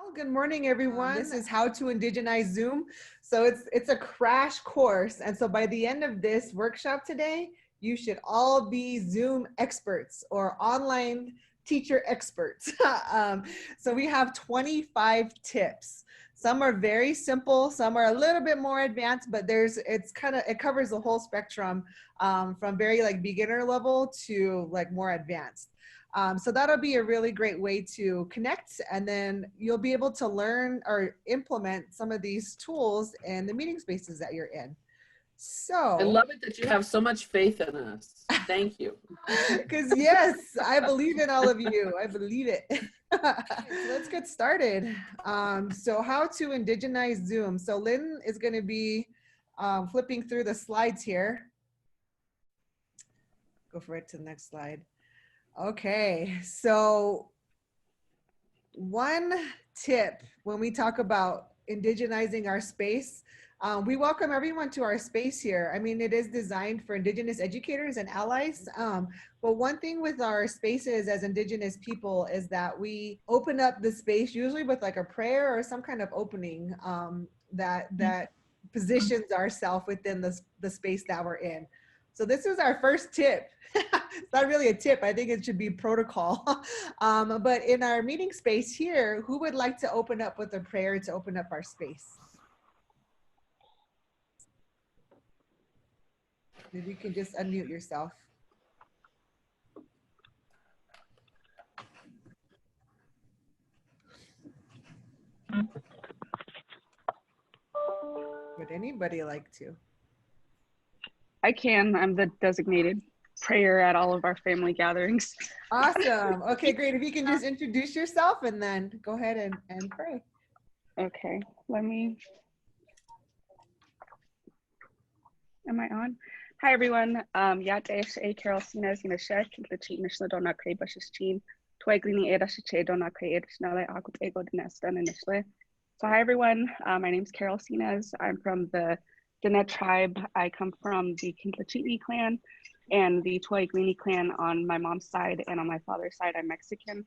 Well, good morning, everyone. This is how to indigenize Zoom. So it's a crash course. And so by the end of this workshop today, you should all be Zoom experts or online teacher experts. So we have 25 tips. Some are very simple, some are a little bit more advanced, but it covers the whole spectrum, from very like beginner level to like more advanced. So that'll be a really great way to connect, and then you'll be able to learn or implement some of these tools in the meeting spaces that you're in. So I love it that you have so much faith in us. Thank you. because yes, I believe in all of you. I believe it. So let's get started. So how to indigenize Zoom. So Lynn is going to be flipping through the slides here. Go for it to the next slide. Okay, so one tip when we talk about indigenizing our space, we welcome everyone to our space here. I mean, it is designed for Indigenous educators and allies, but one thing with our spaces as Indigenous people is that we open up the space usually with like a prayer or some kind of opening that positions ourselves within the space that we're in. So this is our first tip. It's not really a tip. I think it should be protocol. But in our meeting space here, who would like to open up with a prayer to open up our space? Maybe you can just unmute yourself. Would anybody like to? I can. I'm the designated prayer at all of our family gatherings. Awesome. Okay, great. If you can just introduce yourself and then go ahead and pray. Okay, am I on? Hi, everyone. Carol Sinez, So hi, everyone. My name is Carol Sinez. I'm from the Diné tribe. I come from the Kintlachitni clan and the Tuaiguini clan on my mom's side, and on my father's side, I'm Mexican.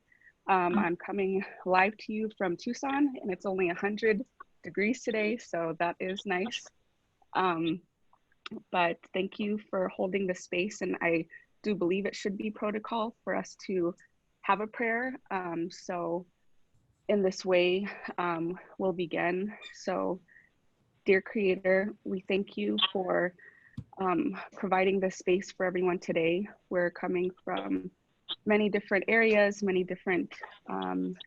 I'm coming live to you from Tucson, and it's only 100 degrees today, so that is nice. But thank you for holding the space, and I do believe it should be protocol for us to have a prayer. So in this way, we'll begin. So, dear Creator, we thank you for providing this space for everyone today. We're coming from many different areas, many different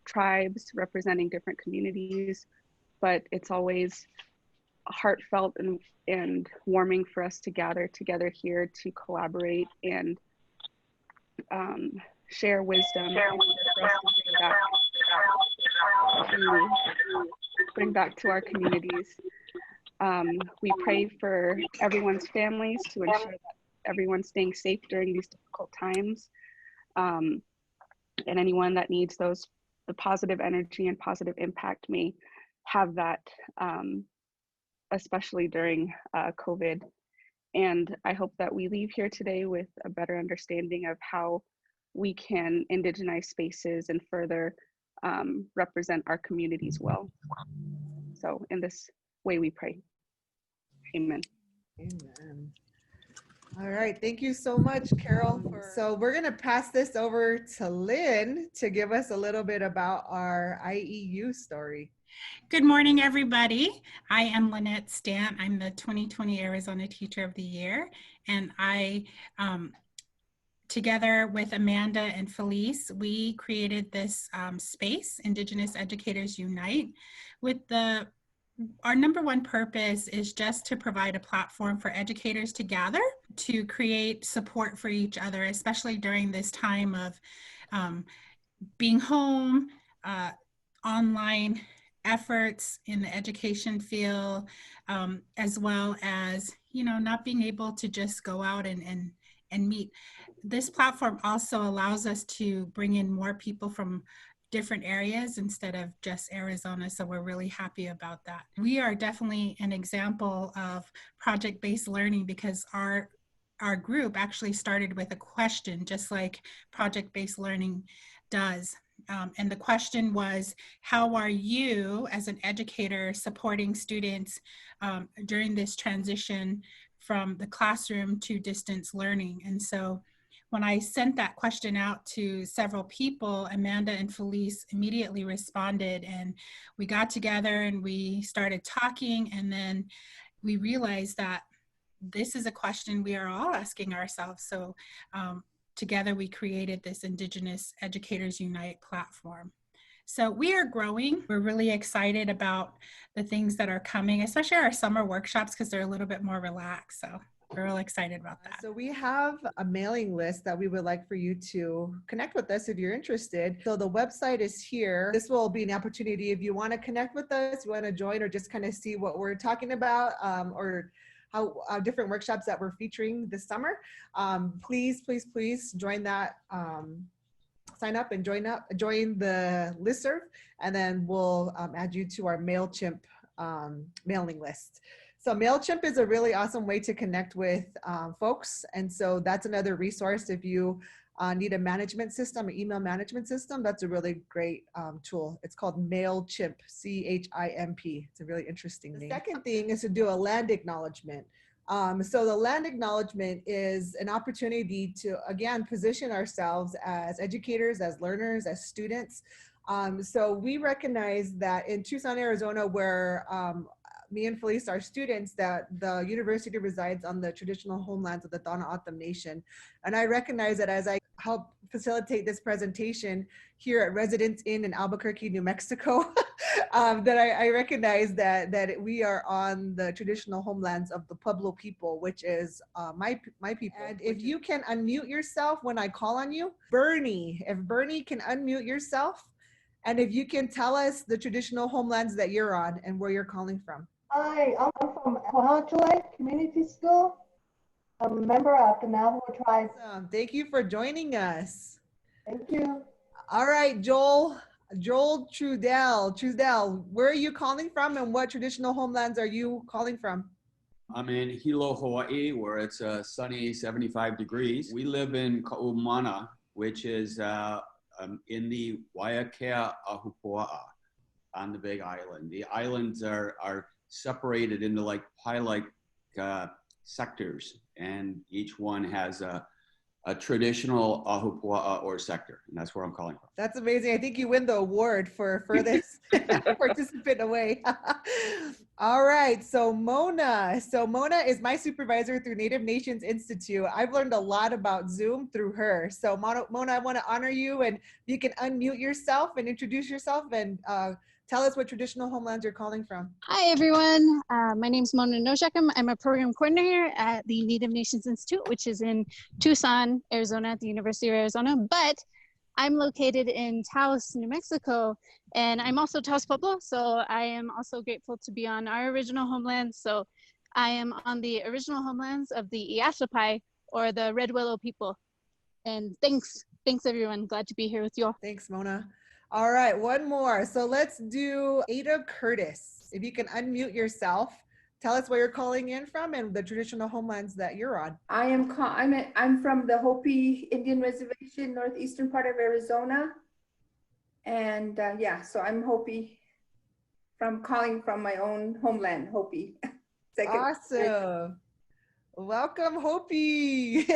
tribes representing different communities, but it's always heartfelt and warming for us to gather together here to collaborate and share wisdom, for us to bring back to our communities. We pray for everyone's families to ensure that everyone's staying safe during these difficult times. And anyone that needs the positive energy and positive impact may have that, especially during COVID. And I hope that we leave here today with a better understanding of how we can indigenize spaces and further represent our communities well. So in this way we pray. Amen. Amen. All right, thank you so much, Carol. So we're gonna pass this over to Lynn to give us a little bit about our IEU story. Good morning, everybody. I am Lynette Stant. I'm the 2020 Arizona Teacher of the Year, and I, together with Amanda and Felice, we created this space, Indigenous Educators Unite, with our number one purpose is just to provide a platform for educators to gather, to create support for each other, especially during this time of being home, online efforts in the education field, as well as, not being able to just go out and meet. This platform also allows us to bring in more people from different areas instead of just Arizona. So we're really happy about that. We are definitely an example of project-based learning because our group actually started with a question, just like project-based learning does. And the question was, how are you as an educator supporting students during this transition from the classroom to distance learning? And so when I sent that question out to several people, Amanda and Felice immediately responded, and we got together and we started talking, and then we realized that this is a question we are all asking ourselves. So together we created this Indigenous Educators Unite platform. So we are growing. We're really excited about the things that are coming, especially our summer workshops, because they're a little bit more relaxed. So we're real excited about that. So we have a mailing list that we would like for you to connect with us if you're interested. So the website is here. This will be an opportunity if you want to connect with us, you want to join, or just kind of see what we're talking about, or how different workshops that we're featuring this summer. Please join that. Sign up and join the listserv, and then we'll add you to our MailChimp mailing list. So MailChimp is a really awesome way to connect with folks. And so that's another resource if you need a management system, an email management system. That's a really great tool. It's called MailChimp, CHIMP. It's a really interesting name. The second thing is to do a land acknowledgement. So the land acknowledgement is an opportunity to, again, position ourselves as educators, as learners, as students. So we recognize that in Tucson, Arizona, where me and Felice are students, that the university resides on the traditional homelands of the Tohono O'odham Nation. And I recognize that as I help facilitate this presentation here at Residence Inn in Albuquerque, New Mexico, that I recognize that we are on the traditional homelands of the Pueblo people, which is my people. And if you can unmute yourself when I call on you, Bernie, if Bernie can unmute yourself, and if you can tell us the traditional homelands that you're on and where you're calling from. Hi, I'm from Coahachule Community School. I'm a member of the Navajo tribe. Awesome. Thank you for joining us. Thank you. All right, Joel Trudell, where are you calling from, and what traditional homelands are you calling from? I'm in Hilo, Hawaii, where it's sunny 75 degrees. We live in Ka'umana, which is in the Waiakea Ahupua'a on the Big Island. The islands are separated into like pie-like sectors, and each one has a traditional ahupua'a or sector, and that's where I'm calling from. That's amazing. I think you win the award for furthest participant away. All right, so Mona is my supervisor through Native Nations Institute. I've learned a lot about Zoom through her. So Mona, I want to honor you, and you can unmute yourself and introduce yourself and tell us what traditional homelands you're calling from. Hi, everyone. My name is Mona Nojakim. I'm a program coordinator at the Native Nations Institute, which is in Tucson, Arizona, at the University of Arizona. But I'm located in Taos, New Mexico, and I'm also Taos Pueblo. So I am also grateful to be on our original homelands. So I am on the original homelands of the Iashapai, or the Red Willow people. And thanks everyone. Glad to be here with you all. Thanks, Mona. All right, one more. So let's do Ada Curtis. If you can unmute yourself, tell us where you're calling in from and the traditional homelands that you're on. I'm from the Hopi Indian Reservation, northeastern part of Arizona. And yeah, so I'm Hopi, calling from my own homeland, Hopi. Awesome. Welcome, Hopi.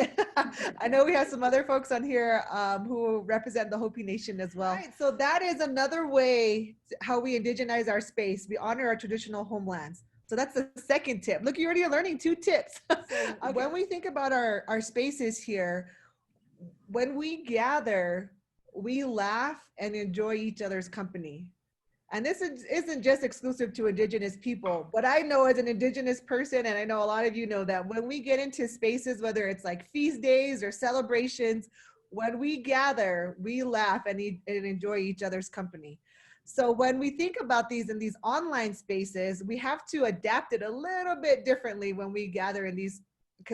I know we have some other folks on here who represent the Hopi Nation as well. All right, so that is another way how we indigenize our space. We honor our traditional homelands. So that's the second tip. Look, you're already learning 2 tips. Okay. When we think about our spaces here, when we gather, we laugh and enjoy each other's company. And this isn't just exclusive to Indigenous people, but I know as an Indigenous person, and I know a lot of you know that when we get into spaces, whether it's like feast days or celebrations, when we gather, we laugh and enjoy each other's company. So when we think about these in these online spaces, we have to adapt it a little bit differently when we gather in these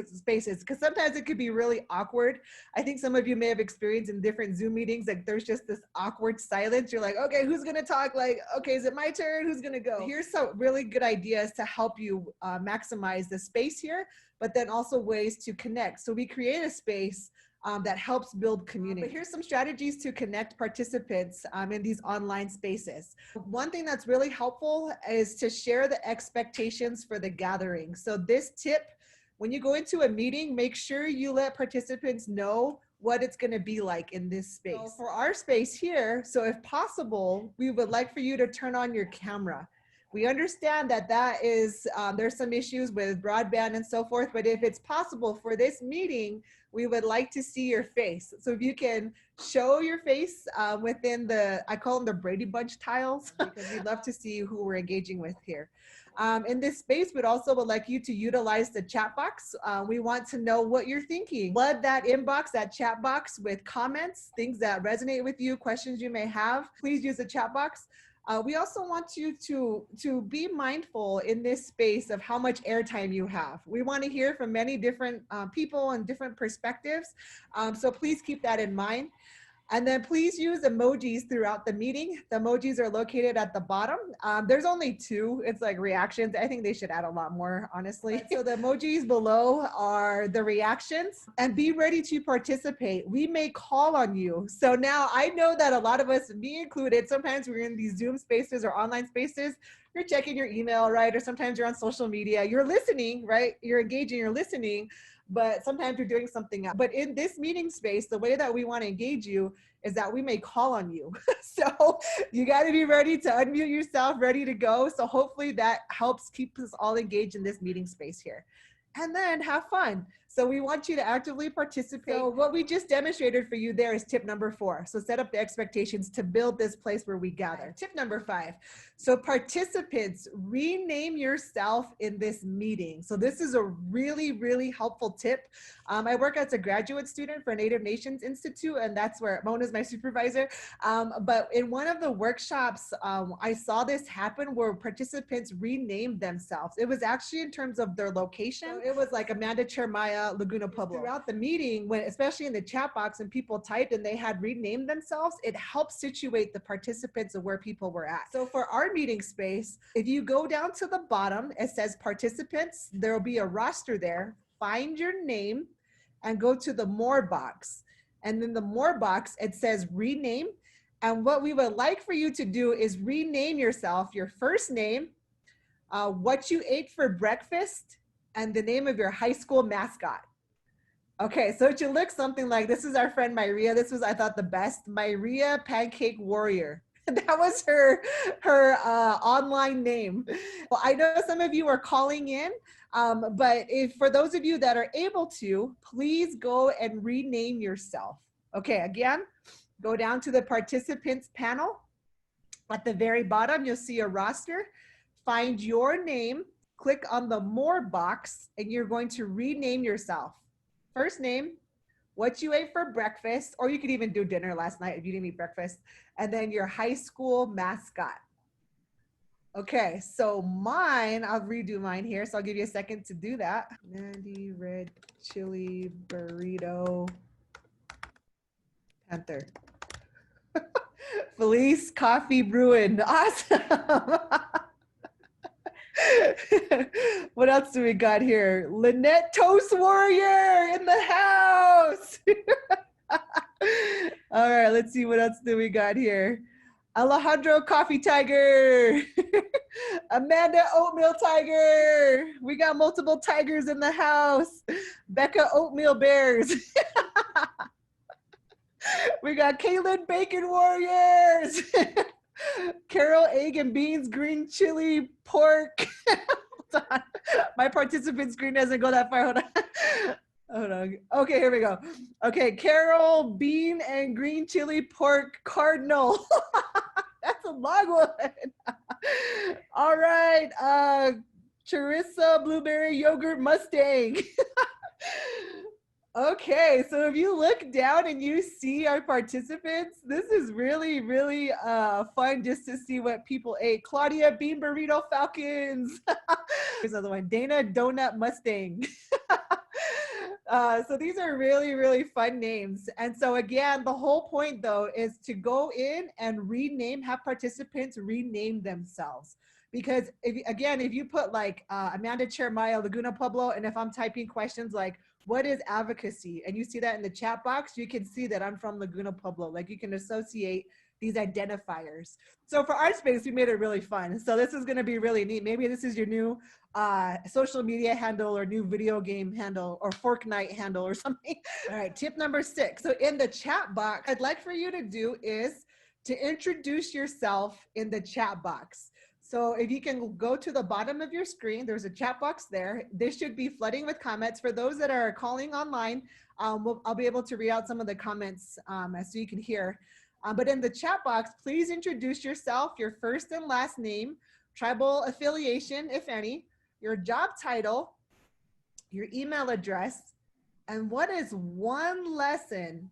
spaces, because sometimes it could be really awkward. I think some of you may have experienced in different Zoom meetings, like there's just this awkward silence. You're like, okay, who's gonna talk? Like, okay, is it my turn? Who's gonna go? Here's some really good ideas to help you maximize the space here, but then also ways to connect. So we create a space that helps build community. But here's some strategies to connect participants in these online spaces. One thing that's really helpful is to share the expectations for the gathering. So this tip, when you go into a meeting, make sure you let participants know what it's going to be like in this space. So for our space here, so if possible, we would like for you to turn on your camera. We understand that that is, there's some issues with broadband and so forth, but if it's possible for this meeting, we would like to see your face. So if you can show your face within the, I call them the Brady Bunch tiles, because we'd love to see who we're engaging with here. In this space, we'd also would like you to utilize the chat box. We want to know what you're thinking. Flood that inbox, that chat box with comments, things that resonate with you, questions you may have. Please use the chat box. We also want you to be mindful in this space of how much airtime you have. We want to hear from many different people and different perspectives. So please keep that in mind. And then please use emojis throughout the meeting. The emojis are located at the bottom. There's only 2. It's like reactions. I think they should add a lot more, honestly. So the emojis below are the reactions, and be ready to participate. We may call on you. So now I know that a lot of us, me included, sometimes we're in these Zoom spaces or online spaces. You're checking your email, right? Or sometimes you're on social media. You're listening, right? You're engaging, you're listening, but sometimes you're doing something else. But in this meeting space, the way that we want to engage you is that we may call on you. So you got to be ready to unmute yourself, ready to go. So hopefully that helps keep us all engaged in this meeting space here. And then have fun. So we want you to actively participate. So what we just demonstrated for you there is tip number 4. So set up the expectations to build this place where we gather. Tip number 5. So participants, rename yourself in this meeting. So this is a really, really helpful tip. I work as a graduate student for Native Nations Institute, and that's where Mona's my supervisor. But in one of the workshops, I saw this happen where participants renamed themselves. It was actually in terms of their location. So it was like Amanda Chermaya, Laguna Pueblo. Throughout the meeting, when especially in the chat box, and people typed and they had renamed themselves, it helped situate the participants of where people were at. So for our meeting space, if you go down to the bottom, it says participants. There will be a roster there. Find your name and go to the more box. And then the more box, it says rename. And what we would like for you to do is rename yourself, your first name, what you ate for breakfast, and the name of your high school mascot. Okay, so it should look something like, this is our friend Myria. This was, I thought, the best. Myria Pancake Warrior. That was her online name. Well, I know some of you are calling in, but if for those of you that are able to, please go and rename yourself. Okay, again, go down to the participants panel. At the very bottom, you'll see a roster. Find your name, click on the more box, and you're going to rename yourself. First name, what you ate for breakfast, or you could even do dinner last night if you didn't eat breakfast, and then your high school mascot. Okay, so mine, I'll redo mine here, so I'll give you a second to do that. Mandy Red Chili Burrito Panther. Felice Coffee Bruin. Awesome. What else do we got here? Lynette Toast Warrior in the house. All right, let's see what else do we got here. Alejandro Coffee Tiger. Amanda Oatmeal Tiger. We got multiple tigers in the house. Becca Oatmeal Bears. We got Kaylin Bacon Warriors. Carol Egg and Beans Green Chili Pork. Hold on. My participant screen doesn't go that far. Hold on. Hold on. Okay, here we go. Okay, Carol Bean and Green Chili Pork Cardinal. That's a long one. All right. Charissa Blueberry Yogurt Mustang. Okay, so if you look down and you see our participants, this is really, really fun just to see what people ate. Claudia Bean Burrito Falcons. Here's another one. Dana Donut Mustang. So these are really, really fun names. And so again, the whole point though is to go in and rename, have participants rename themselves. Because if you put like Amanda Chermaya, Laguna Pueblo, and if I'm typing questions like, what is advocacy? And you see that in the chat box, you can see that I'm from Laguna Pueblo. Like you can associate these identifiers. So for our space, we made it really fun. So this is gonna be really neat. Maybe this is your new social media handle or new video game handle or Fortnite handle or something. All right, tip number 6. So in the chat box, I'd like for you to do is to introduce yourself in the chat box. So if you can go to the bottom of your screen, there's a chat box there. This should be flooding with comments. For those that are calling online, I'll be able to read out some of the comments so you can hear. But in the chat box, please introduce yourself, your first and last name, tribal affiliation, if any, your job title, your email address, and what is one lesson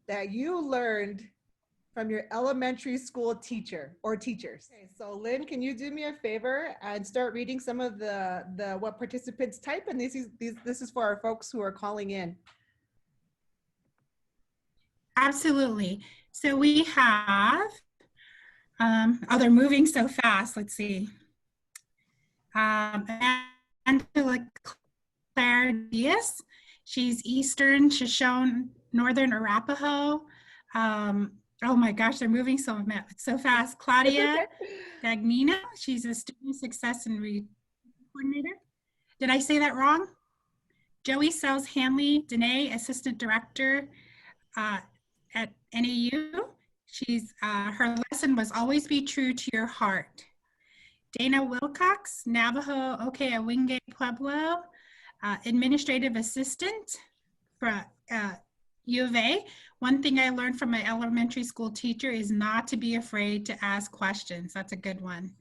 that you learned from your elementary school teacher or teachers. Okay, so Lynn, can you do me a favor and start reading some of the what participants type? And this is for our folks who are calling in. Absolutely. So we have, oh, they're moving so fast. Let's see. Angela Claire Diaz. She's Eastern Shoshone, Northern Arapaho. Oh my gosh, they're moving so fast. Claudia Dagnino, she's a student success and coordinator. Did I say that wrong? Joey Sells Hanley Danae, assistant director at NAU. She's her lesson was always be true to your heart. Dana Wilcox, Navajo Okeawinge Pueblo, administrative assistant for U of A. One thing I learned from my elementary school teacher is not to be afraid to ask questions. That's a good one.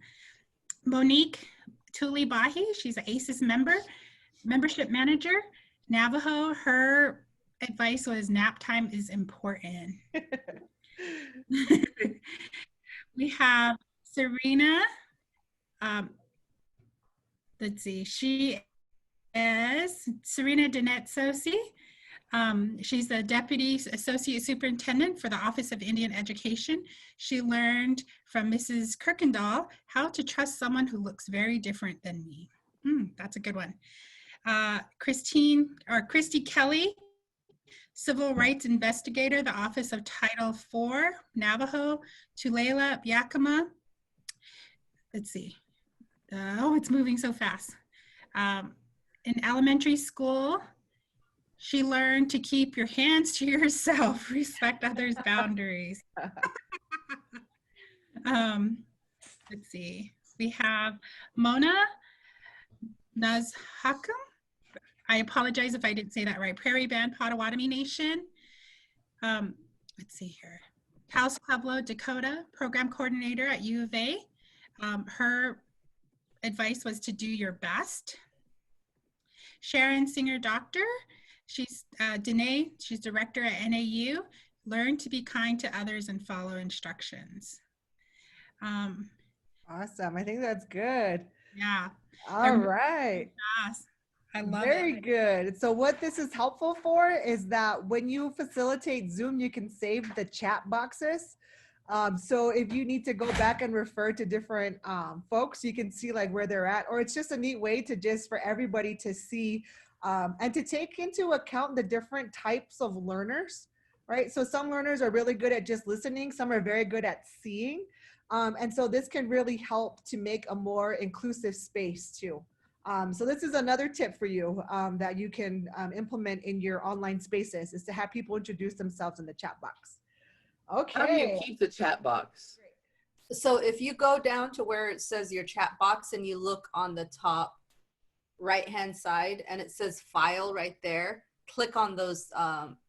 Monique Tulibahi, she's an ACES membership manager. Navajo, her advice was nap time is important. We have Serena. Let's see, she is Serena Danette Sosi. She's the Deputy Associate Superintendent for the Office of Indian Education. She learned from Mrs. Kirkendall how to trust someone who looks very different than me. That's a good one. Christy Kelly, Civil Rights Investigator, the Office of Title IV, Navajo. Tulela Yakima. Let's see. Oh, it's moving so fast. In elementary school, she learned to keep your hands to yourself, respect others' boundaries. Let's see. We have Mona Nazhakum. I apologize if I didn't say that right. Prairie Band Potawatomi Nation. Let's see here. Taos Pueblo, Dakota, program coordinator at U of A. Her advice was to do your best. Sharon Singer Doctor. She's Danae, she's director at NAU. Learn to be kind to others and follow instructions. Awesome. I think that's good. Yeah. All right. I love Very it. good. So what this is helpful for is that when you facilitate Zoom, you can save the chat boxes. So if you need to go back and refer to different folks, you can see like where they're at, or it's just a neat way to just for everybody to see and to take into account the different types of learners, right? So some learners are really good at just listening. Some are very good at seeing. And so this can really help to make a more inclusive space too. So this is another tip for you that you can implement in your online spaces is to have people introduce themselves in the chat box. Okay. How do you keep the chat box? So if you go down to where it says your chat box and you look on the top right-hand side and it says file right there, click on those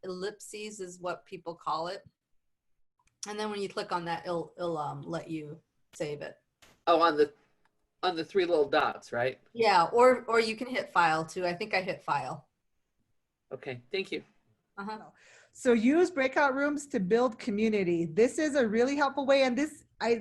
ellipses is what people call it. And then when you click on that, it'll let you save it. Oh, on the three little dots, right? Yeah, or you can hit file too. I think I hit file. Okay, thank you. Uh-huh. So use breakout rooms to build community. This is a really helpful way. And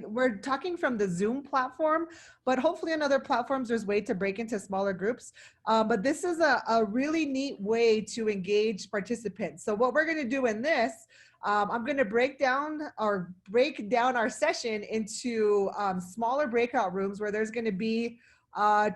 we're talking from the Zoom platform, but hopefully on other platforms, there's a way to break into smaller groups. But this is a really neat way to engage participants. So what we're gonna do in this, I'm gonna break down our session into smaller breakout rooms where there's gonna be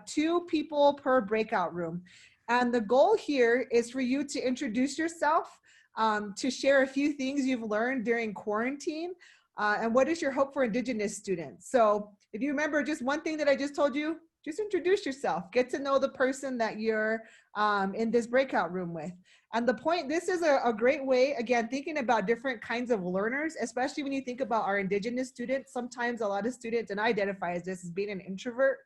2 people per breakout room. And the goal here is for you to introduce yourself, to share a few things you've learned during quarantine, and what is your hope for Indigenous students. So if you remember just one thing that I just told you, just introduce yourself, get to know the person that you're in this breakout room with. And the point, this is a great way, again, thinking about different kinds of learners, especially when you think about our Indigenous students. Sometimes a lot of students, and I identify as this, as being an introvert.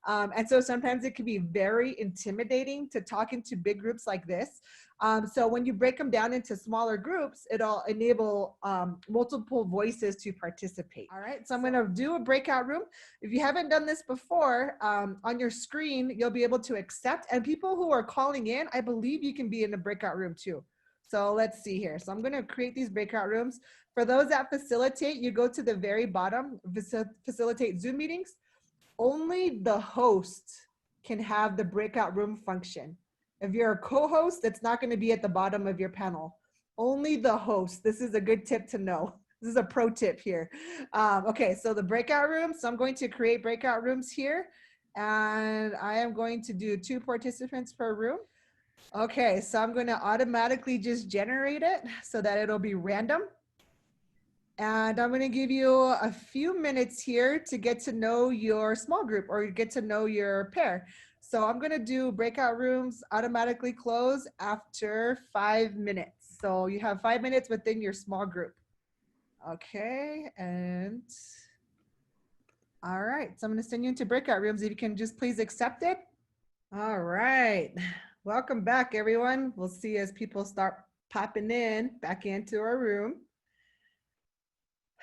And so sometimes it can be very intimidating to talk into big groups like this. So when you break them down into smaller groups, it'll enable multiple voices to participate. All right, so I'm gonna do a breakout room. If you haven't done this before, on your screen, you'll be able to accept, and people who are calling in, I believe you can be in the breakout room too. So let's see here. So I'm gonna create these breakout rooms. For those that facilitate, you go to the very bottom, facilitate Zoom meetings. Only the host can have the breakout room function. If you're a co-host, that's not going to be at the bottom of your panel. Only the host. This is a good tip to know. This is a pro tip here. Okay, so the breakout rooms. So I'm going to create breakout rooms here, and I am going to do 2 participants per room. Okay, so I'm going to automatically just generate it so that it'll be random. And I'm going to give you a few minutes here to get to know your small group or get to know your pair. So I'm going to do breakout rooms automatically close after 5 minutes. So you have 5 minutes within your small group. Okay, and all right. So I'm going to send you into breakout rooms. If you can just please accept it. All right. Welcome back, everyone. We'll see as people start popping in back into our room.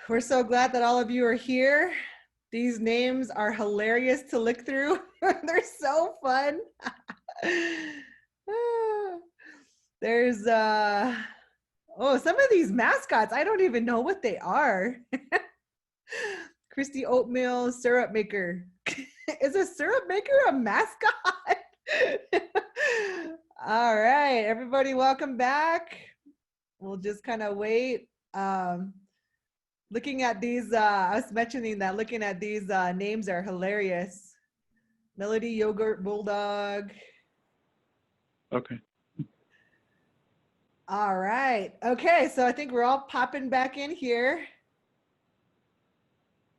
We're so glad that all of you are here. These names are hilarious to look through. They're so fun. There's, oh, some of these mascots, I don't even know what they are. Christy Oatmeal Syrup Maker. Is a syrup maker a mascot? All right, everybody, welcome back. We'll just kind of wait. Looking at these, I was mentioning that looking at these names are hilarious. Melody Yogurt Bulldog. Okay. All right. Okay, so I think we're all popping back in here.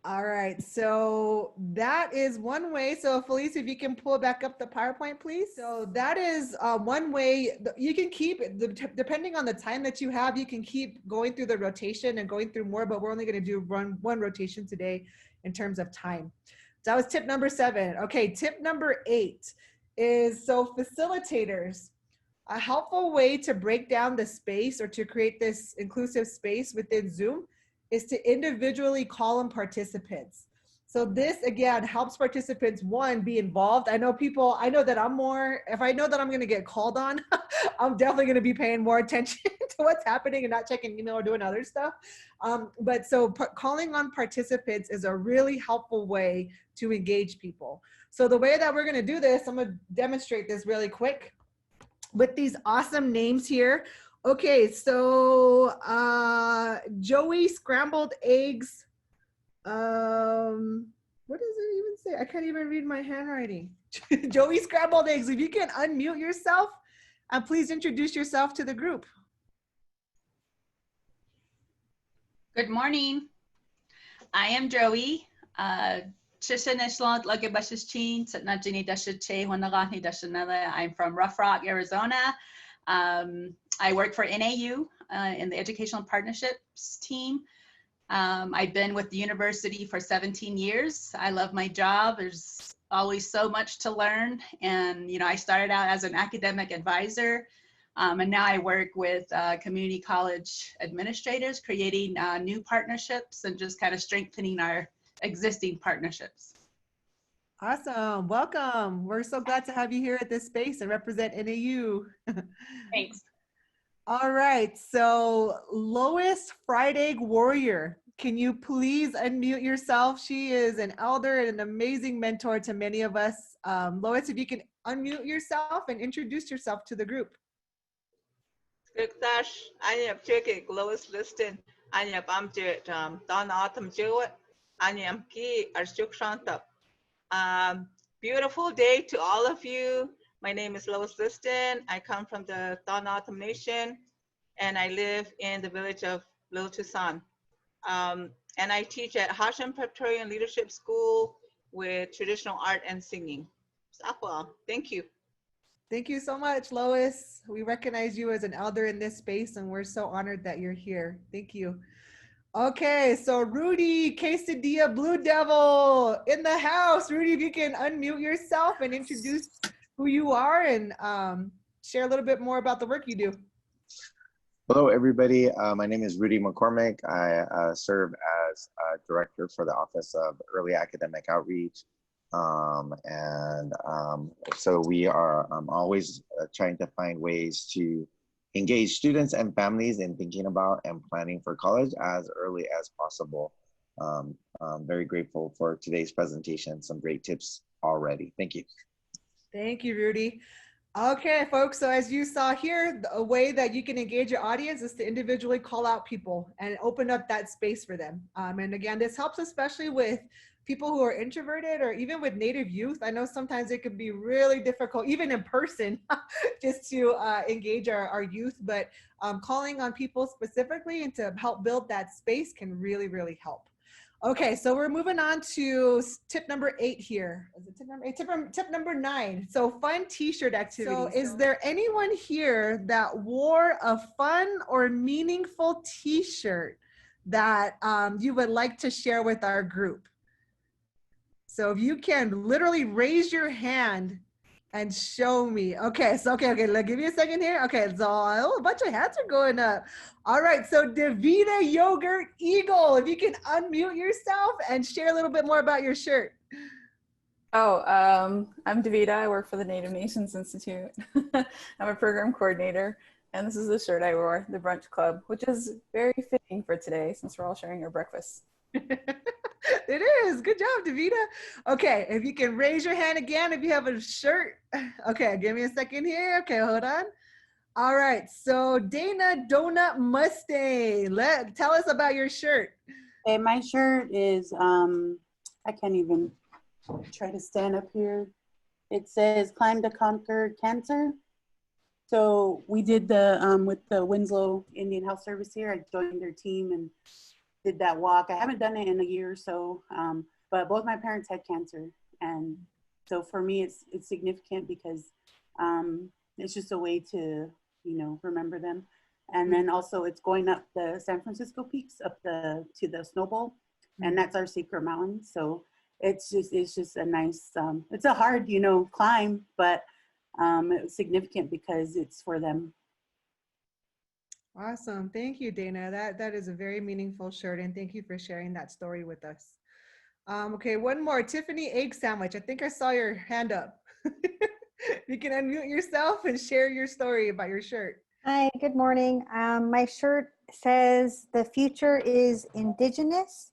All right, so that is one way. So Felice, if you can pull back up the PowerPoint, please. So that is one way. You can keep, depending on the time that you have, you can keep going through the rotation and going through more, but we're only gonna do one rotation today in terms of time. So that was tip number 7. Okay, tip number 8 is, so facilitators, a helpful way to break down the space or to create this inclusive space within Zoom is to individually call in participants. So this, again, helps participants, one, be involved. I know that I'm more, if I know that I'm gonna get called on, I'm definitely gonna be paying more attention to what's happening and not checking email or doing other stuff. But so calling on participants is a really helpful way to engage people. So the way that we're gonna do this, I'm gonna demonstrate this really quick with these awesome names here. Okay, so Joey Scrambled Eggs. What does it even say? I can't even read my handwriting. Joey Scrambled Eggs, if you can unmute yourself and please introduce yourself to the group. Good morning. I am Joey. I'm from Rough Rock, Arizona. I work for NAU in the Educational Partnerships team. I've been with the university for 17 years. I love my job. There's always so much to learn. And, you know, I started out as an academic advisor, and now I work with community college administrators, creating new partnerships and just kind of strengthening our existing partnerships. Awesome, welcome. We're so glad to have you here at this space and represent NAU. Thanks. All right, so Lois Fried Egg Warrior, can you please unmute yourself? She is an elder and an amazing mentor to many of us. Lois, if you can unmute yourself and introduce yourself to the group. Dash, I am checking Lois Liston. I am Amjit, Don Autumn Jewett. I am Ki Arshuk Shantap. Beautiful day to all of you. My name is Lois Liston. I come from the Don Autumn Nation, and I live in the village of Little Tucson. And I teach at Hashem Preparatory Leadership School with traditional art and singing. Thank you. Thank you so much, Lois. We recognize you as an elder in this space, and we're so honored that you're here. Thank you. Okay, so Rudy Quesadilla Blue Devil in the house. Rudy, if you can unmute yourself and introduce who you are and share a little bit more about the work you do. Hello, everybody. My name is Rudy McCormick. I serve as Director for the Office of Early Academic Outreach. So we are always trying to find ways to engage students and families in thinking about and planning for college as early as possible. I'm very grateful for today's presentation. Some great tips already. Thank you. Thank you, Rudy. Okay, folks, so as you saw here, a way that you can engage your audience is to individually call out people and open up that space for them. And again, this helps especially with people who are introverted or even with Native youth. I know sometimes it can be really difficult, even in person, just to engage our youth, but calling on people specifically and to help build that space can really, really help. Okay, so we're moving on to tip number 8 here. Is it tip number 8? Tip number 9. So fun t-shirt activity. So is there anyone here that wore a fun or meaningful t-shirt that you would like to share with our group? So if you can literally raise your hand and show me. Okay, so okay, give me a second here. Okay, so a bunch of hands are going up. All right, so Davida Yogurt Eagle, if you can unmute yourself and share a little bit more about your shirt. Oh, I'm Davida. I work for the Native Nations Institute. I'm a program coordinator, and this is the shirt I wore, the Brunch Club, which is very fitting for today since we're all sharing our breakfast. It is. Good job, Davida. Okay, if you can raise your hand again if you have a shirt. Okay, give me a second here. Okay, hold on. All right, so Dana Donut Mustang, tell us about your shirt. Hey, my shirt is, I can't even try to stand up here. It says Climb to Conquer Cancer. So we did the, with the Winslow Indian Health Service here, I joined their team and did that walk. I haven't done it in a year or so, but both my parents had cancer. And so for me, it's significant because it's just a way to, you know, remember them. And then also it's going up the San Francisco peaks up to the Snow Bowl, and that's our secret mountain. So it's just a nice, it's a hard, you know, climb, but it's significant because it's for them. Awesome. Thank you, Dana. That is a very meaningful shirt, and thank you for sharing that story with us. Okay, one more. Tiffany Egg Sandwich. I think I saw your hand up. You can unmute yourself and share your story about your shirt. Hi, good morning. My shirt says the future is indigenous,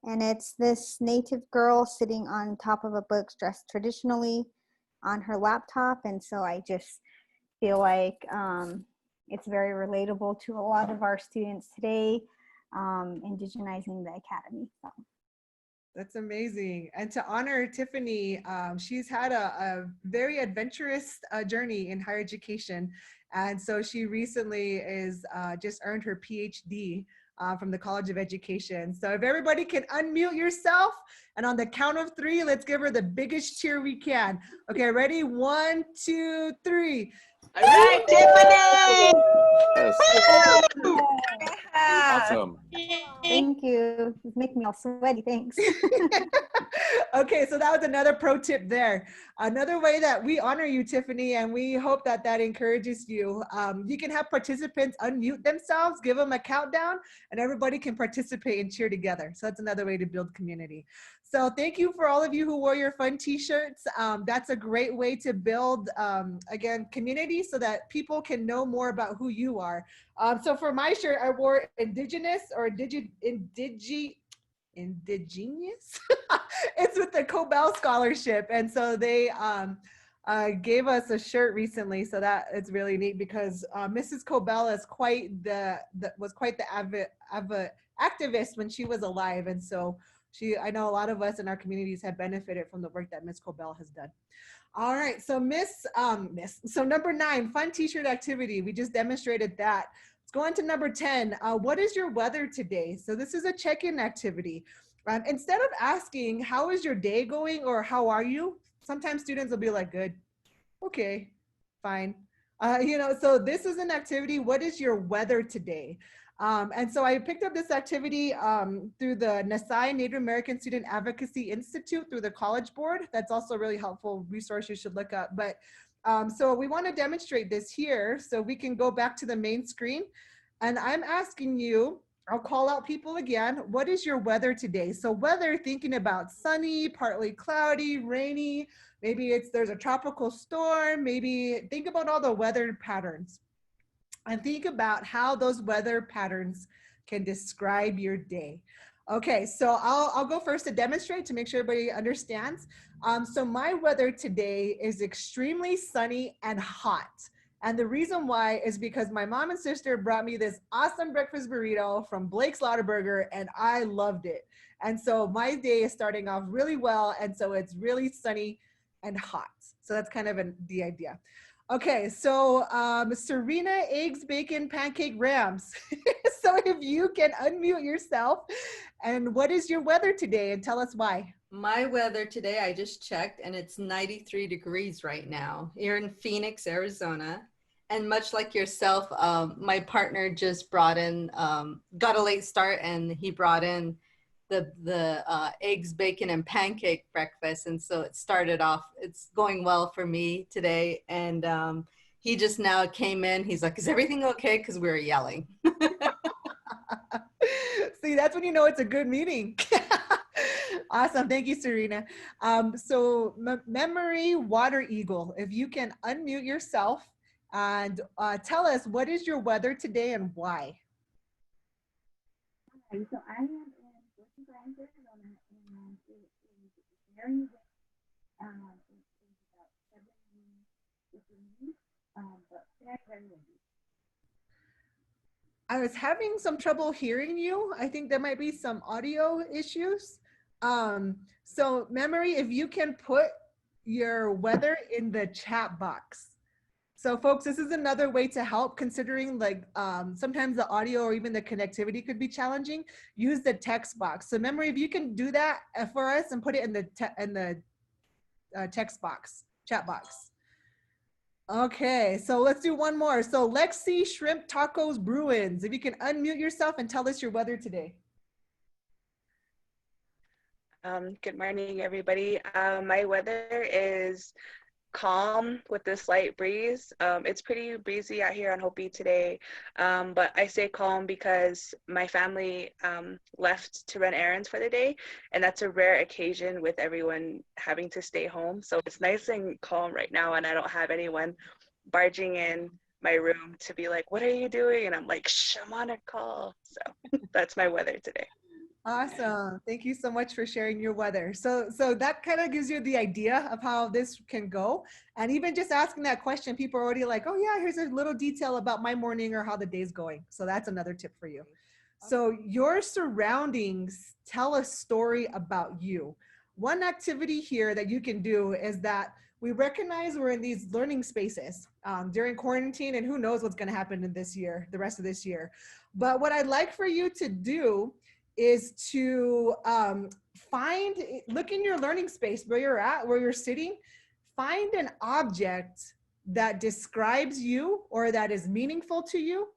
and it's this Native girl sitting on top of a book dressed traditionally on her laptop, and so I just feel like it's very relatable to a lot of our students today, indigenizing the academy. So. That's amazing. And to honor Tiffany, she's had a very adventurous journey in higher education. And so she recently is just earned her PhD from the College of Education. So if everybody can unmute yourself, and on the count of 3, let's give her the biggest cheer we can. Okay, ready? 1, 2, 3. All right, Tiffany! Yes. Awesome. Thank you. It's making me all sweaty. Thanks. Okay, so that was another pro tip there. Another way that we honor you, Tiffany, and we hope that that encourages you. You can have participants unmute themselves, give them a countdown, and everybody can participate and cheer together. So that's another way to build community. So thank you for all of you who wore your fun t-shirts. That's a great way to build, again, community so that people can know more about who you are. So for my shirt, I wore Indigenous or Indigenous. It's with the Cobell Scholarship. And so they gave us a shirt recently. So that it's really neat because Mrs. Cobell is was quite the activist when she was alive. And so I know a lot of us in our communities have benefited from the work that Miss Cobell has done. All right, so so number 9, fun t-shirt activity. We just demonstrated that. Let's go on to number 10. What is your weather today? So this is a check-in activity. Instead of asking, how is your day going or how are you? Sometimes students will be like, good, okay, fine. So this is an activity. What is your weather today? And so I picked up this activity through the Nasai Native American Student Advocacy Institute through the College Board. That's also a really helpful resource you should look up. But so we want to demonstrate this here so we can go back to the main screen. And I'm asking you, I'll call out people again. What is your weather today? So weather, thinking about sunny, partly cloudy, rainy, maybe there's a tropical storm, maybe think about all the weather patterns and think about how those weather patterns can describe your day. Okay, so I'll go first to demonstrate to make sure everybody understands. So my weather today is extremely sunny and hot. And the reason why is because my mom and sister brought me this awesome breakfast burrito from Blake's Lauderburger, and I loved it. And so my day is starting off really well, and so it's really sunny and hot. So that's kind of the idea. Okay, so Serena, eggs, bacon, pancake, rams. So if you can unmute yourself, and what is your weather today, and tell us why. My weather today, I just checked, and it's 93 degrees right now here in Phoenix, Arizona. And much like yourself, my partner just brought in, got a late start, and he brought in the eggs, bacon, and pancake breakfast. And so it started off, it's going well for me today. And he just now came in. He's like, is everything okay? Because we were yelling. See, that's when you know it's a good meeting. Awesome. Thank you, Serena. So Memory Water Eagle, if you can unmute yourself and tell us what is your weather today and why. Okay, so I am in Portland, Arizona, and it is very wet. It's about 70 degrees, but very, very windy. I was having some trouble hearing you. I think there might be some audio issues. So Memory, if you can put your weather in the chat box. So folks, this is another way to help, considering like sometimes the audio or even the connectivity could be challenging. Use the text box. So Memory, if you can do that for us and put it in the text box, chat box. Okay, so let's do one more. So Lexi, Shrimp Tacos Bruins, if you can unmute yourself and tell us your weather today. Good morning, everybody. My weather is calm with a slight breeze. It's pretty breezy out here on Hopi today, but I say calm because my family left to run errands for the day, and that's a rare occasion with everyone having to stay home. So it's nice and calm right now, and I don't have anyone barging in my room to be like, what are you doing? And I'm like, shh, I'm on a call. So that's my weather today. Awesome. Thank you so much for sharing your weather. So that kind of gives you the idea of how this can go. And even just asking that question, people are already like, oh yeah, here's a little detail about my morning or how the day's going. So that's another tip for you. So your surroundings tell a story about you. One activity here that you can do is that we recognize we're in these learning spaces during quarantine, and who knows what's going to happen in this year, the rest of this year. But what I'd like for you to do is to look in your learning space where you're at, where you're sitting, find an object that describes you or that is meaningful to you.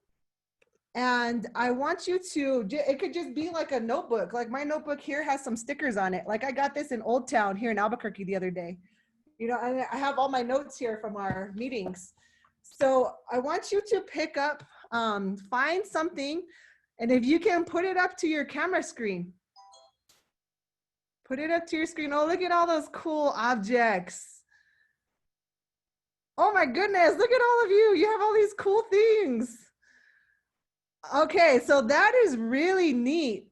And I want you to, it could just be like a notebook. Like my notebook here has some stickers on it. Like I got this in Old Town here in Albuquerque the other day. You know, and I have all my notes here from our meetings. So I want you to pick up, find something, and if you can put it up to your camera screen. Put it up to your screen. Oh, look at all those cool objects. Oh my goodness, look at all of you. You have all these cool things. Okay, so that is really neat.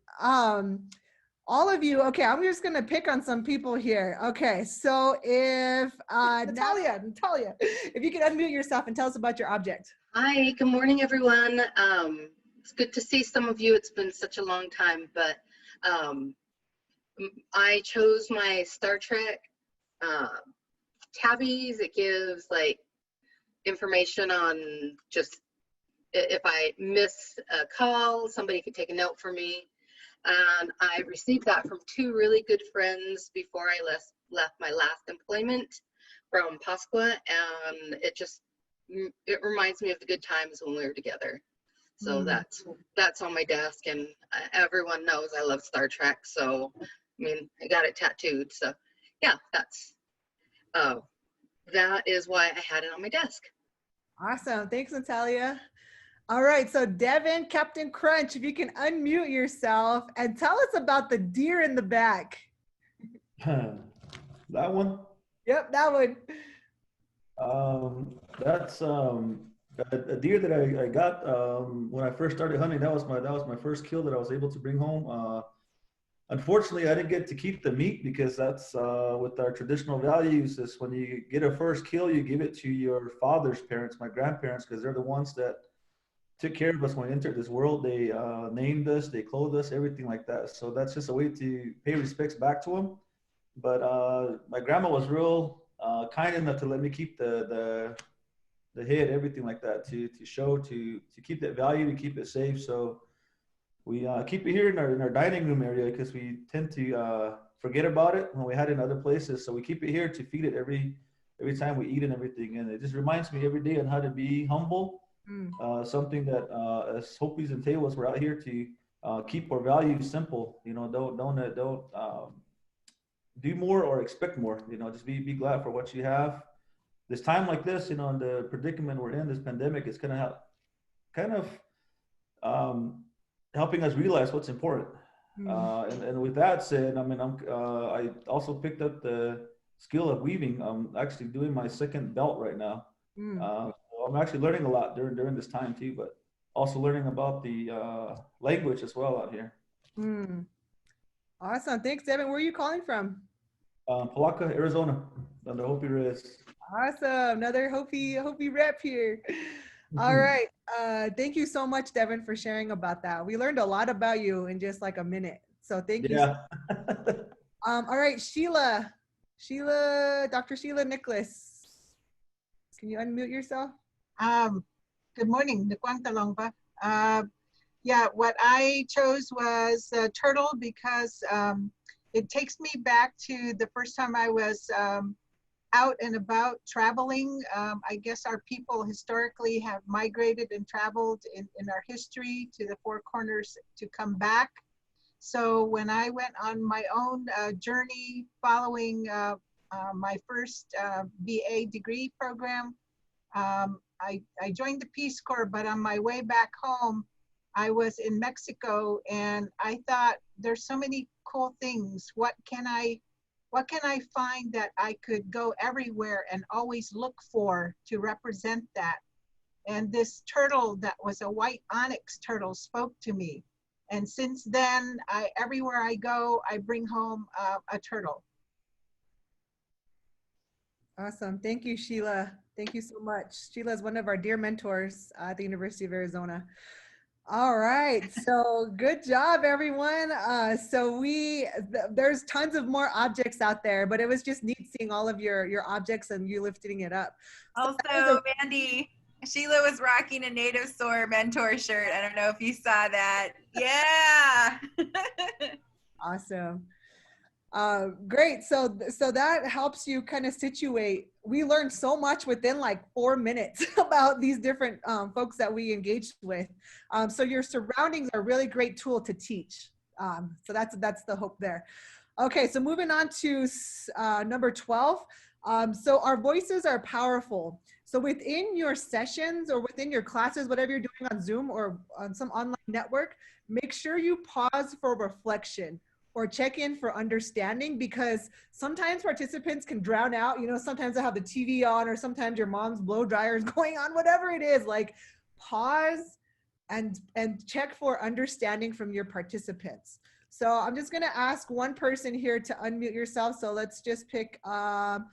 All of you, okay, I'm just gonna pick on some people here. Okay, so if, Natalia, if you can unmute yourself and tell us about your object. Hi, good morning, everyone. It's good to see some of you. It's been such a long time, but I chose my Star Trek tabbies. It gives like information on just if I miss a call, somebody could take a note for me. And I received that from two really good friends before I left my last employment from Pascua, and it reminds me of the good times when we were together. So that's on my desk, and everyone knows I love Star Trek. So I mean, I got it tattooed. So yeah, that is why I had it on my desk. Awesome. Thanks, Natalia. All right, so Devin, Captain Crunch, if you can unmute yourself and tell us about the deer in the back. That one? Yep, that one. That's a deer that I got when I first started hunting. That was my first kill that I was able to bring home. Unfortunately, I didn't get to keep the meat because that's with our traditional values is when you get a first kill, you give it to your father's parents, my grandparents, because they're the ones that took care of us when we entered this world. They named us, they clothed us, everything like that. So that's just a way to pay respects back to them. But my grandma was real kind enough to let me keep the head, everything like that, to keep that value, to keep it safe. So we keep it here in our dining room area because we tend to forget about it when we had it in other places. So we keep it here to feed it every time we eat and everything. And it just reminds me every day on how to be humble. Something that as Hopis and Tewas, we're out here to keep our values simple. You know, don't do more or expect more. You know, just be glad for what you have. This time like this, you know, in the predicament we're in, this pandemic, is kind of helping us realize what's important. And with that said, I mean, I also picked up the skill of weaving. I'm actually doing my second belt right now. I'm actually learning a lot during this time too, but also learning about the language as well out here. Awesome. Thanks, Devin. Where are you calling from? Palaca, Arizona, on the Hopi Res. Awesome. Another Hopi rep here. All right. Thank you so much, Devin, for sharing about that. We learned a lot about you in just like a minute. So thank you. All right, Sheila, Dr. Sheila Nicholas. Can you unmute yourself? Good morning, Nkwang Talongpa. Yeah, what I chose was turtle because it takes me back to the first time I was out and about traveling. I guess our people historically have migrated and traveled in our history to the Four Corners to come back. So when I went on my own journey following my first BA degree program, I joined the Peace Corps, but on my way back home, I was in Mexico, and I thought there's so many cool things. What can I find that I could go everywhere and always look for to represent that? And this turtle that was a white onyx turtle spoke to me. And since then, everywhere I go, I bring home a turtle. Awesome. Thank you, Sheila. Thank you so much. Sheila is one of our dear mentors at the University of Arizona. All right, so good job, everyone. There's tons of more objects out there, but it was just neat seeing all of your objects and you lifting it up. Also, Mandy, Sheila was rocking a Native Soar mentor shirt. I don't know if you saw that. Yeah. Awesome. Great. So that helps you kind of situate. We learned so much within like 4 minutes about these different folks that we engaged with. So your surroundings are a really great tool to teach. So that's the hope there. Okay, so moving on to number 12. So our voices are powerful. So within your sessions or within your classes, whatever you're doing on Zoom or on some online network, make sure you pause for reflection or check in for understanding, because sometimes participants can drown out. You know, sometimes I have the TV on, or sometimes your mom's blow dryer is going on, whatever it is. Like, pause and check for understanding from your participants. So I'm just gonna ask one person here to unmute yourself. So let's just pick, all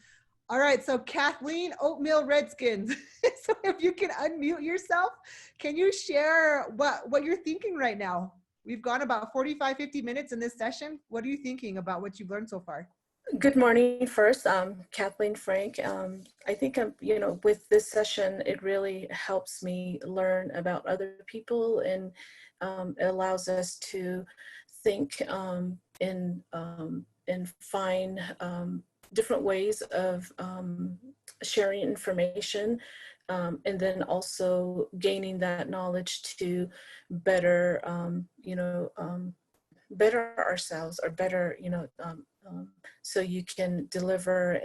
right, so Kathleen Oatmeal Redskins. So if you can unmute yourself, can you share what you're thinking right now? We've gone about 45, 50 minutes in this session. What are you thinking about what you've learned so far? Good morning. First, Kathleen Frank. I think with this session, it really helps me learn about other people, and it allows us to think and find different ways of sharing information, and then also gaining that knowledge to better, better ourselves, or better, so you can deliver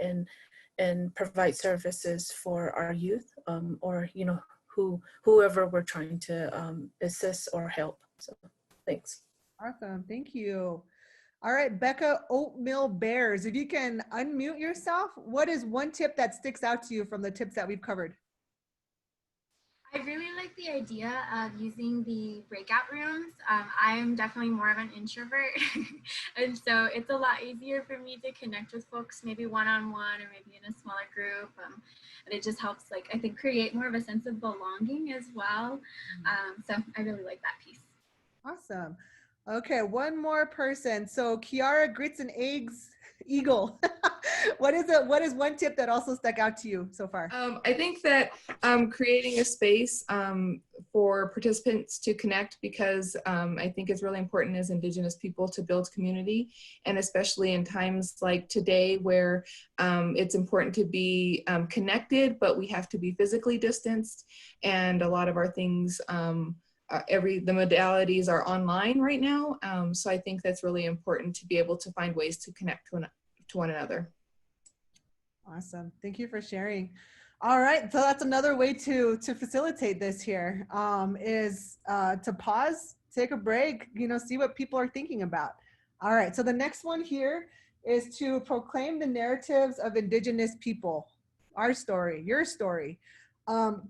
and provide services for our youth, or whoever we're trying to assist or help. So thanks. Awesome, thank you. All right, Becca Oatmeal Bears, if you can unmute yourself, what is one tip that sticks out to you from the tips that we've covered? I really like the idea of using the breakout rooms. I'm definitely more of an introvert, and so it's a lot easier for me to connect with folks, maybe one-on-one or maybe in a smaller group. And it just helps, like, I think, create more of a sense of belonging as well. So I really like that piece. Awesome. Okay, one more person. So Kiara Grits and Eggs Eagle. What is one tip that also stuck out to you so far? I think that creating a space for participants to connect, because I think it's really important as Indigenous people to build community, and especially in times like today where it's important to be connected, but we have to be physically distanced, and a lot of our things, the modalities are online right now. So I think that's really important to be able to find ways to connect to one another. Awesome. Thank you for sharing. All right. So that's another way to facilitate this here, is to pause, take a break, see what people are thinking about. All right. So the next one here is to proclaim the narratives of Indigenous people, our story, your story.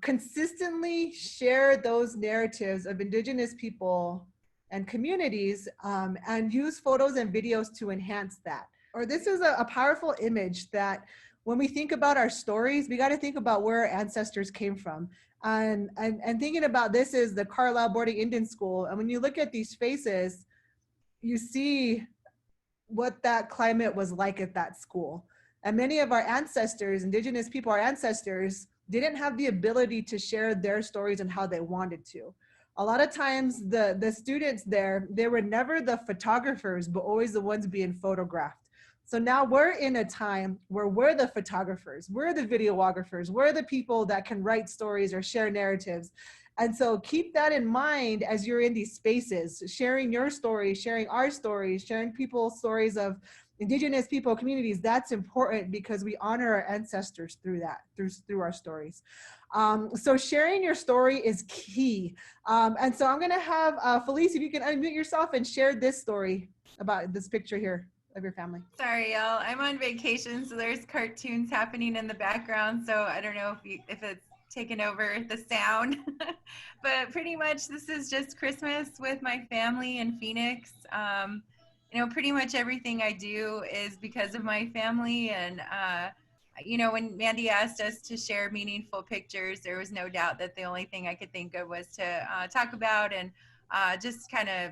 Consistently share those narratives of Indigenous people and communities, and use photos and videos to enhance that. Or this is a powerful image that when we think about our stories, we got to think about where our ancestors came from. And thinking about this is the Carlisle Boarding Indian School. And when you look at these faces, you see what that climate was like at that school. And many of our ancestors, Indigenous people, our ancestors, didn't have the ability to share their stories and how they wanted to. A lot of times the students there, they were never the photographers, but always the ones being photographed. So now we're in a time where we're the photographers, we're the videographers, we're the people that can write stories or share narratives. And so keep that in mind as you're in these spaces, sharing your story, sharing our stories, sharing people's stories of Indigenous people, communities. That's important because we honor our ancestors through that, through our stories. So sharing your story is key. And so I'm gonna have Felice, if you can unmute yourself and share this story about this picture here of your family. Sorry, y'all. I'm on vacation, so there's cartoons happening in the background. So I don't know if it's taken over the sound, but pretty much this is just Christmas with my family in Phoenix. Pretty much everything I do is because of my family. And, when Mandy asked us to share meaningful pictures, there was no doubt that the only thing I could think of was to talk about and just kind of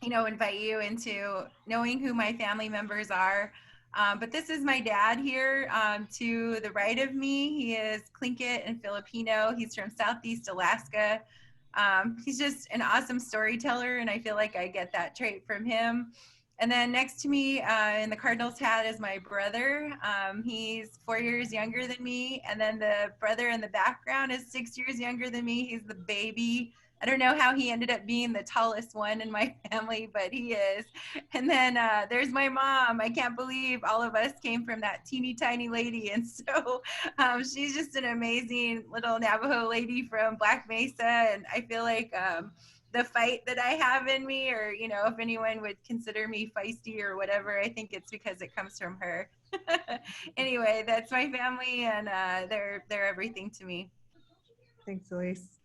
invite you into knowing who my family members are. But this is my dad here to the right of me. He is Tlingit and Filipino. He's from Southeast Alaska. He's just an awesome storyteller, and I feel like I get that trait from him. And then next to me in the Cardinals hat is my brother. He's 4 years younger than me. And then the brother in the background is 6 years younger than me. He's the baby. I don't know how he ended up being the tallest one in my family, but he is. And then there's my mom. I can't believe all of us came from that teeny tiny lady. And so she's just an amazing little Navajo lady from Black Mesa. And I feel like the fight that I have in me, or, if anyone would consider me feisty or whatever, I think it's because it comes from her. Anyway, that's my family, and they're everything to me. Thanks, Elise.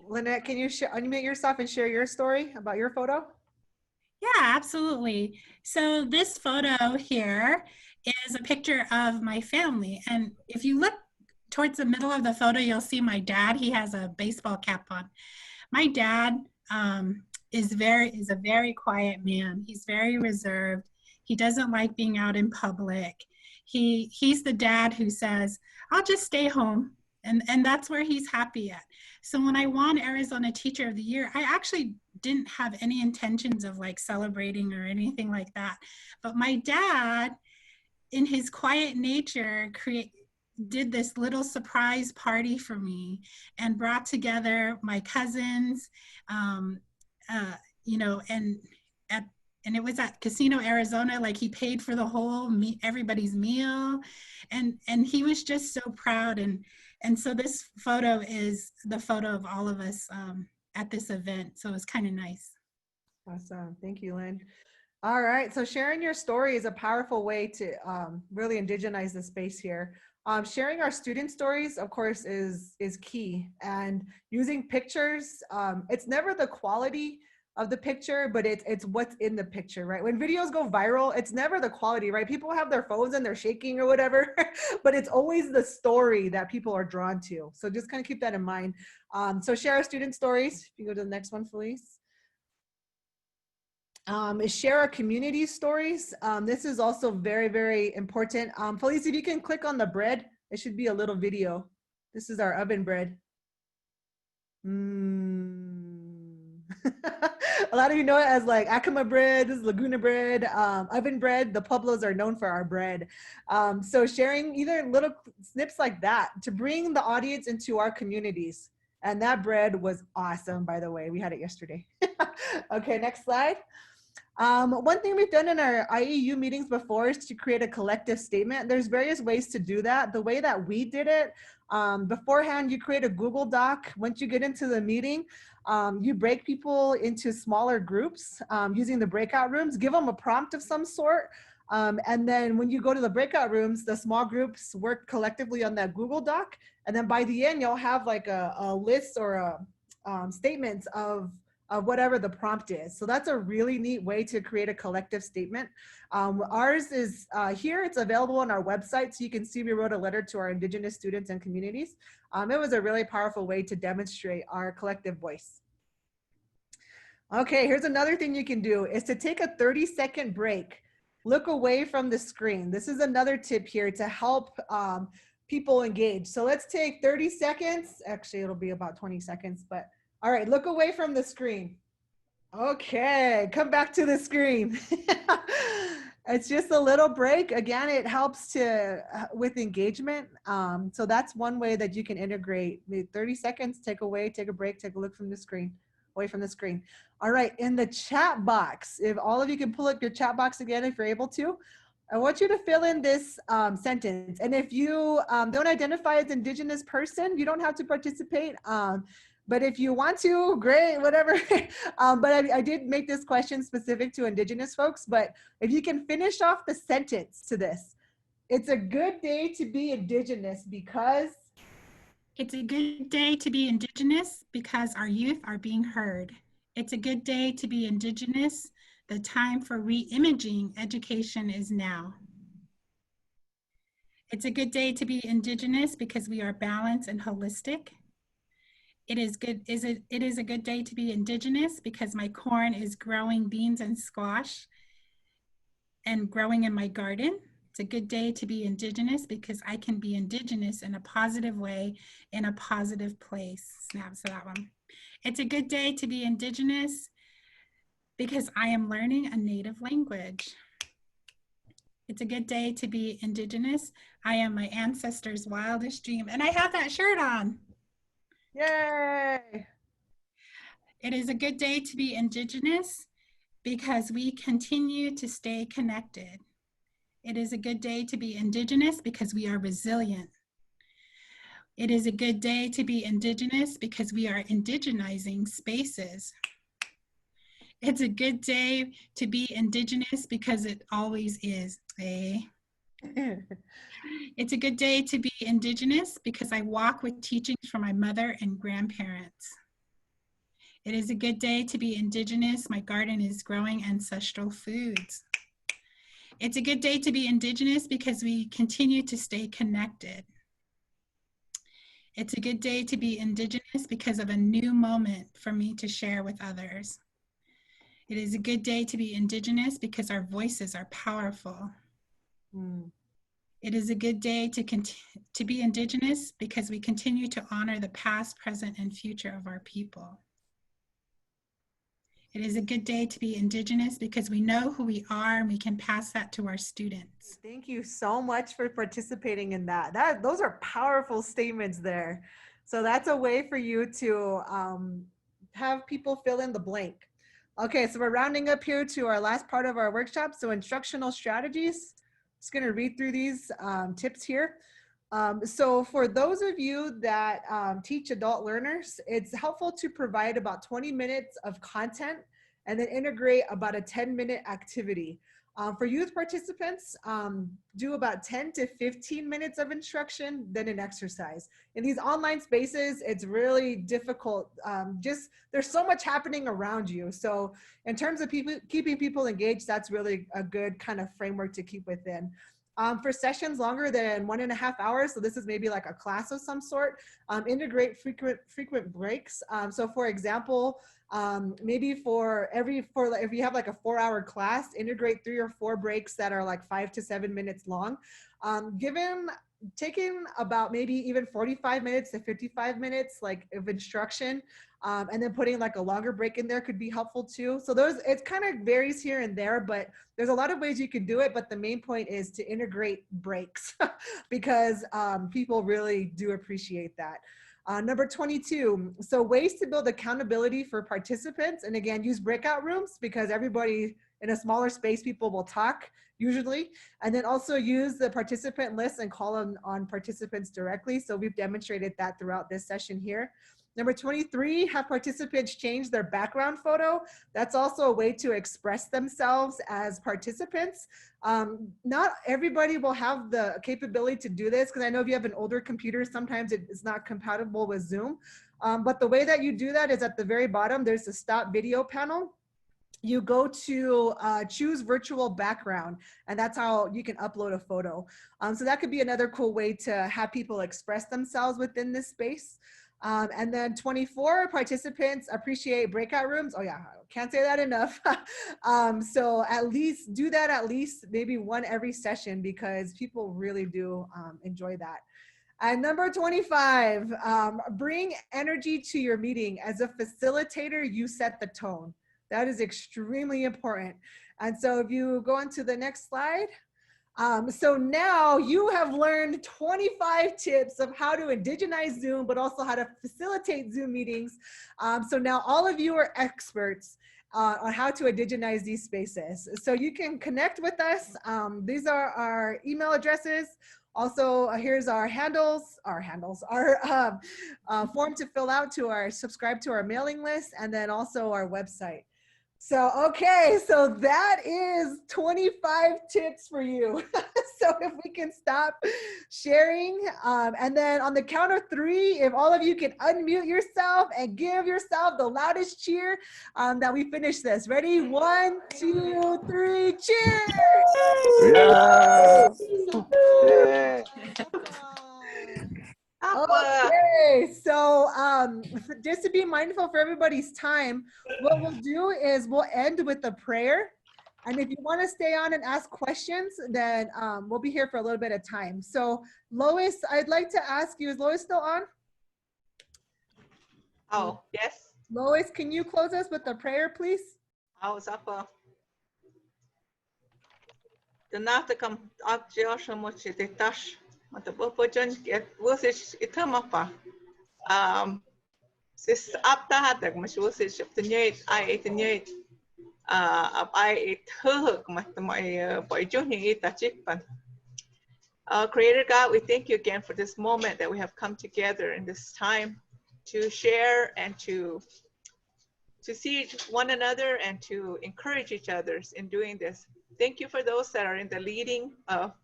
Lynette, can you unmute yourself and share your story about your photo? Yeah, absolutely. So this photo here is a picture of my family. And if you look towards the middle of the photo, you'll see my dad. He has a baseball cap on. My dad is a very quiet man. He's very reserved. He doesn't like being out in public. He's the dad who says, I'll just stay home. And that's where he's happy at. So when I won Arizona Teacher of the Year, I actually didn't have any intentions of like celebrating or anything like that. But my dad, in his quiet nature, did this little surprise party for me and brought together my cousins, you know, and it was at Casino Arizona. Like, he paid for the whole everybody's meal, and he was just so proud. And so this photo is the photo of all of us at this event. So it was kind of nice. Awesome. Thank you, Lynn. All right. So sharing your story is a powerful way to really indigenize the space here. Sharing our student stories, of course, is key. And using pictures, it's never the quality of the picture, but it's what's in the picture, right? When videos go viral, it's never the quality, right? People have their phones and they're shaking or whatever, but it's always the story that people are drawn to. So just kind of keep that in mind. So share our student stories. If you go to the next one, Felice. Is share our community stories. This is also very, very important. Felice, if you can click on the bread, it should be a little video. This is our oven bread. A lot of you know it as like Acoma bread, this is Laguna bread, oven bread. The Pueblos are known for our bread. So sharing either little snips like that to bring the audience into our communities. And that bread was awesome, by the way. We had it yesterday. Okay, next slide. One thing we've done in our IEU meetings before is to create a collective statement. There's various ways to do that. The way that we did it, beforehand, you create a Google Doc. Once you get into the meeting, you break people into smaller groups using the breakout rooms, give them a prompt of some sort. And then when you go to the breakout rooms, the small groups work collectively on that Google Doc. And then by the end, you'll have like a list or a statements of whatever the prompt is. So that's a really neat way to create a collective statement. Ours is here, it's available on our website. So you can see we wrote a letter to our Indigenous students and communities. It was a really powerful way to demonstrate our collective voice. Okay, here's another thing you can do is to take a 30-second break. Look away from the screen. This is another tip here to help people engage. So let's take 30 seconds. Actually, it'll be about 20 seconds, but all right, look away from the screen. Okay, come back to the screen. It's just a little break. Again, it helps with engagement. So that's one way that you can integrate. 30 seconds, take away, take a break, take a look from the screen, away from the screen. All right, in the chat box, if all of you can pull up your chat box again, if you're able to, I want you to fill in this sentence. And if you don't identify as Indigenous person, you don't have to participate. But if you want to, great, whatever. But I did make this question specific to Indigenous folks. But if you can finish off the sentence to this, it's a good day to be Indigenous because. It's a good day to be Indigenous because our youth are being heard. It's a good day to be Indigenous. The time for re-imaging education is now. It's a good day to be Indigenous because we are balanced and holistic. It is a good day to be Indigenous because my corn is growing beans and squash and growing in my garden. It's a good day to be Indigenous because I can be Indigenous in a positive way, in a positive place. Snaps to that one. It's a good day to be Indigenous because I am learning a native language. It's a good day to be Indigenous. I am my ancestors' wildest dream. And I have that shirt on. Yay! It is a good day to be Indigenous because we continue to stay connected. It is a good day to be Indigenous because we are resilient. It is a good day to be Indigenous because we are indigenizing spaces. It's a good day to be Indigenous because it always is. It's a good day to be Indigenous because I walk with teachings from my mother and grandparents. It is a good day to be Indigenous. My garden is growing ancestral foods. It's a good day to be Indigenous because we continue to stay connected. It's a good day to be Indigenous because of a new moment for me to share with others. It is a good day to be Indigenous because our voices are powerful. It is a good day to be Indigenous because we continue to honor the past, present, and future of our people. It is a good day to be Indigenous because we know who we are and we can pass that to our students. Thank you so much for participating in that. Those are powerful statements there. So that's a way for you to have people fill in the blank. Okay, so we're rounding up here to our last part of our workshop. So instructional strategies. Just gonna read through these tips here. So for those of you that teach adult learners, it's helpful to provide about 20 minutes of content and then integrate about a 10-minute activity. For youth participants, do about 10 to 15 minutes of instruction, then an exercise. In these online spaces, it's really difficult. There's so much happening around you. So in terms of keeping people engaged, that's really a good kind of framework to keep within. For sessions longer than 1.5 hours, so this is maybe like a class of some sort, integrate frequent breaks. So for example, maybe if you have like a 4-hour class, integrate 3 or 4 breaks that are like 5 to 7 minutes long. Taking about maybe even 45 minutes to 55 minutes like of instruction, and then putting like a longer break in there could be helpful too. So it kind of varies here and there, but there's a lot of ways you can do it. But the main point is to integrate breaks because people really do appreciate that. Number 22, so ways to build accountability for participants. And again, use breakout rooms because everybody in a smaller space, people will talk usually. And then also use the participant list and call on participants directly. So we've demonstrated that throughout this session here. Number 23, have participants change their background photo. That's also a way to express themselves as participants. Not everybody will have the capability to do this because I know if you have an older computer, sometimes it's not compatible with Zoom. But the way that you do that is at the very bottom, there's a stop video panel. You go to choose virtual background, and that's how you can upload a photo. So that could be another cool way to have people express themselves within this space. And then 24, participants appreciate breakout rooms. Oh yeah, can't say that enough. So at least do that at least maybe one every session because people really do enjoy that. And number 25, bring energy to your meeting. As a facilitator, you set the tone. That is extremely important. And so if you go on to the next slide. So now you have learned 25 tips of how to indigenize Zoom, but also how to facilitate Zoom meetings. So now all of you are experts on how to indigenize these spaces. So you can connect with us. These are our email addresses. Also, here's our form to fill out to subscribe to our mailing list, and then also our website. So, okay, so that is 25 tips for you. So if we can stop sharing, and then on the count of 3, if all of you can unmute yourself and give yourself the loudest cheer that we finish this. Ready? 1, 2, 3, cheers! Yeah. Yeah. Okay, so just to be mindful for everybody's time, what we'll do is we'll end with a prayer. And if you want to stay on and ask questions, then we'll be here for a little bit of time. So Lois, I'd like to ask you, is Lois still on? Oh, yes. Lois, can you close us with a prayer, please? I was up. The night come up Joshua much the touch. The Bopojan get was it come up. Sis up the hat, much was it of the night. I ate the night. I ate her, my boy Johnny ate that chicken. Creator God, we thank you again for this moment that we have come together in this time to share and to see one another and to encourage each other in doing this. Thank you for those that are in the leading of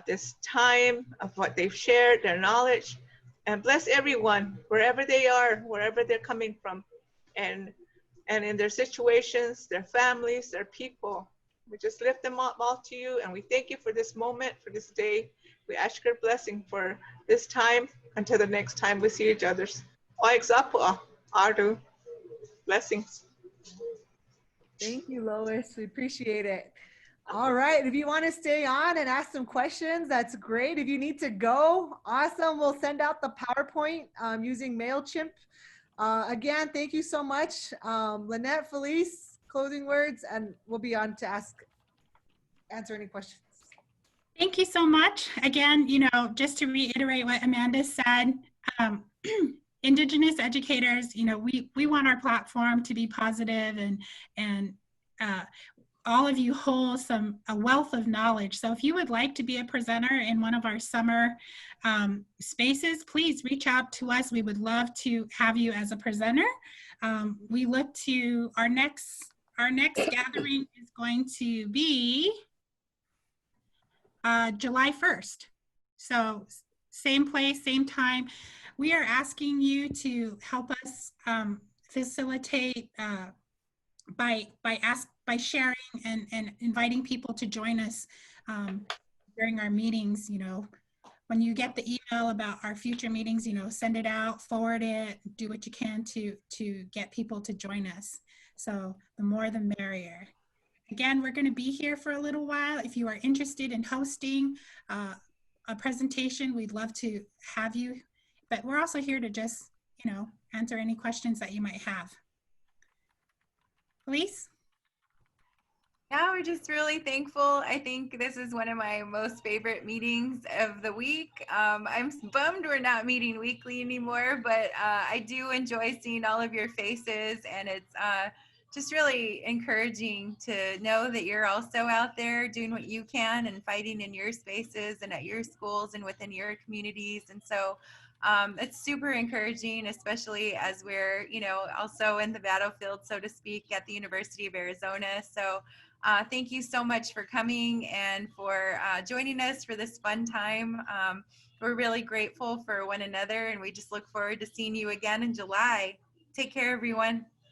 this time, of what they've shared, their knowledge, and bless everyone, wherever they are, wherever they're coming from, and in their situations, their families, their people. We just lift them up all to you, and we thank you for this moment, for this day. We ask your blessing for this time until the next time we see each other. O example, Ardu. Blessings. Thank you, Lois. We appreciate it. All right. If you want to stay on and ask some questions, that's great. If you need to go, awesome. We'll send out the PowerPoint using MailChimp. Again, thank you so much. Lynette, Felice, closing words, and we'll be on to answer any questions. Thank you so much. Again, just to reiterate what Amanda said, Indigenous educators, we want our platform to be positive, and all of you hold a wealth of knowledge. So if you would like to be a presenter in one of our summer spaces, please reach out to us. We would love to have you as a presenter. We look to our next gathering is going to be July 1st. So same place, same time. We are asking you to help us facilitate by sharing and inviting people to join us during our meetings. When you get the email about our future meetings, send it out, forward it, do what you can to get people to join us. So the more the merrier. Again, we're going to be here for a little while. If you are interested in hosting a presentation, we'd love to have you. But we're also here to just, answer any questions that you might have. Elise? Yeah, we're just really thankful. I think this is one of my most favorite meetings of the week. I'm bummed we're not meeting weekly anymore, but I do enjoy seeing all of your faces, and it's just really encouraging to know that you're also out there doing what you can and fighting in your spaces and at your schools and within your communities. And so it's super encouraging, especially as we're, also in the battlefield, so to speak, at the University of Arizona. So thank you so much for coming and for joining us for this fun time. We're really grateful for one another, and we just look forward to seeing you again in July. Take care, everyone.